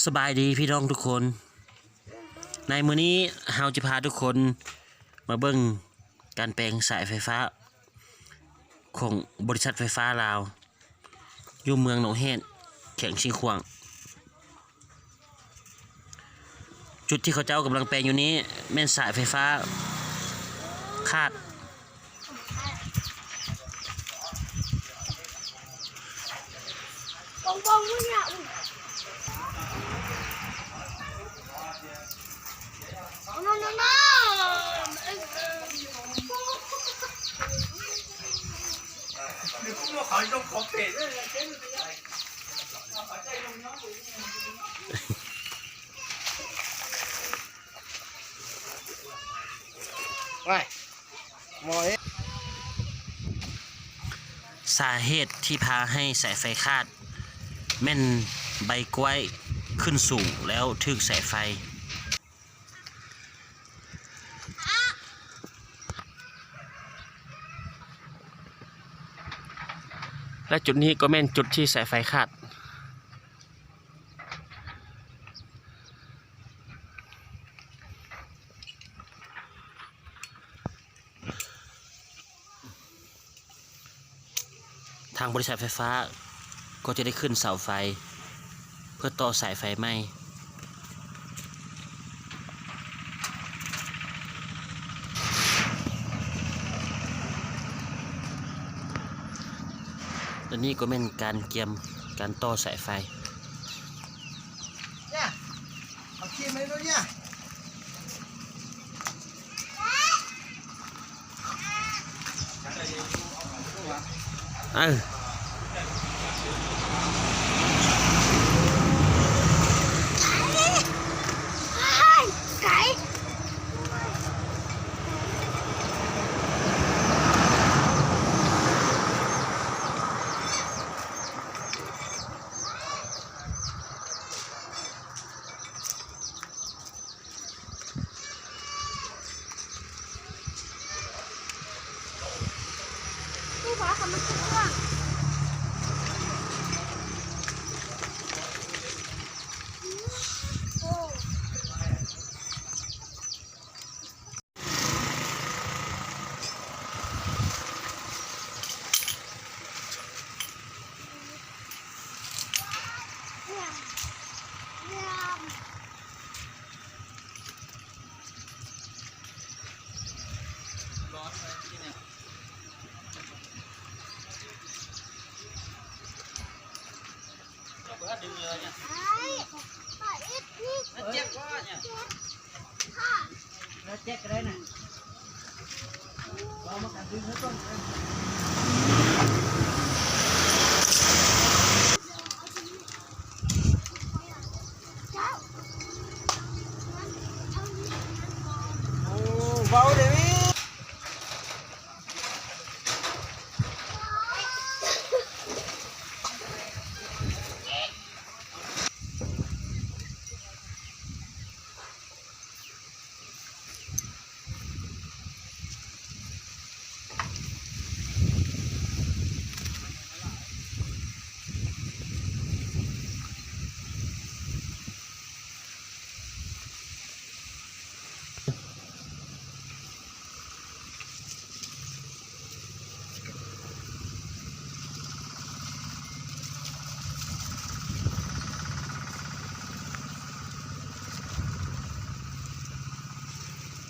สบายดีพี่น้องทุกคนในมื้อนี้เฮาจะพาทุกคนมาเบิ่งการแปลงสายไฟฟ้าของบริษัทไฟฟ้าลาวอยู่เมืองหนองแฮดแขวงชิงขวางจุดที่เขาเจ้ากำลังแปลงอยู่นี้แม่นสายไฟฟ้าคาดบองบองมึงเนี่ยno no no สาเหตุที่พาให้สายไฟคาดแม่นใบกล้วยขึ้นสูงแล้วถึกสายไฟและจุดนี้ก็แม่นจุดที่สายไฟคาดทางบริษัทไฟฟ้าก็จะได้ขึ้นเสาไฟเพื่อต่อสายไฟไหม้และนี่ก็เป็นการเกียมการต่อสายไฟเนี่ยเอาขี้มาด้วยเนี่ยไก่ผู้ฟ้าทำมันคือว่าดึงเลยเนี่ย แล้วเจ๊กก็เนี่ยแล้วเจ๊กก็ได้น่ะเรามากันดึงให้ต้นโอ้เบาเดี๋ยวนี้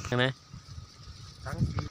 ใช่ไหมทั้งที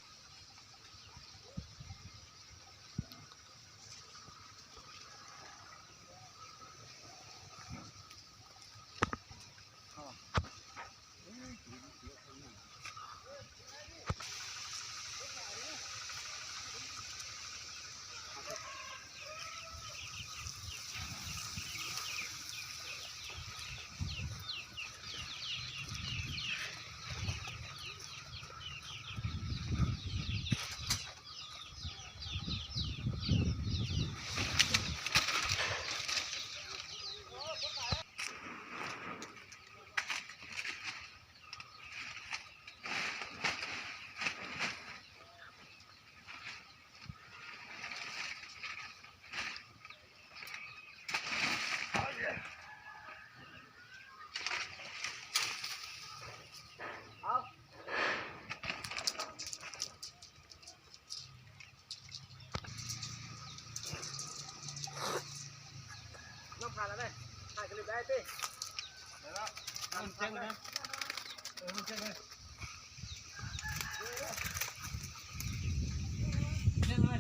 ได้ดิแล้วมันเจ๊งนะมันเจ๊งเลย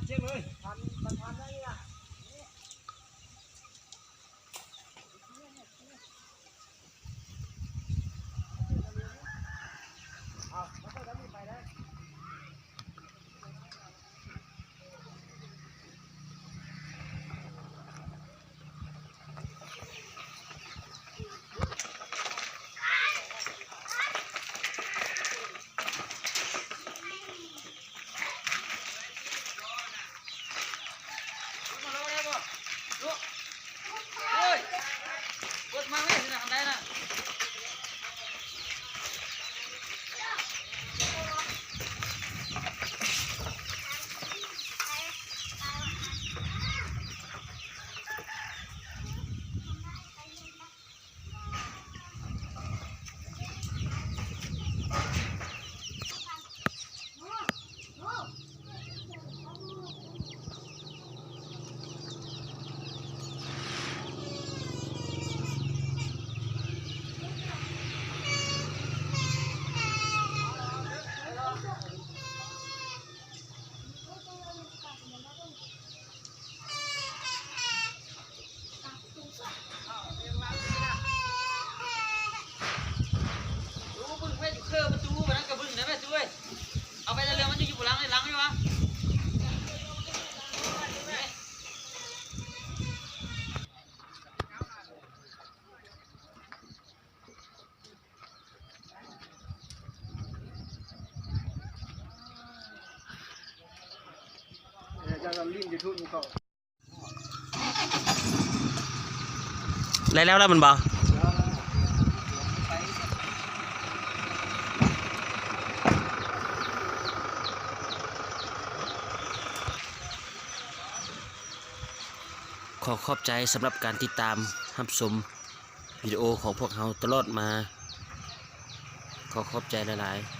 เจ๊งเลยพันได้ยัง เอาไปเรือมันจะอยู่หลังเลยหลังไหมวะ จะลิ้นจะทุ่นเขา แล้วมันบ่ขอขอบใจสำหรับการติดตามรับชมวิดีโอของพวกเราตลอดมาขอขอบใจหลายๆ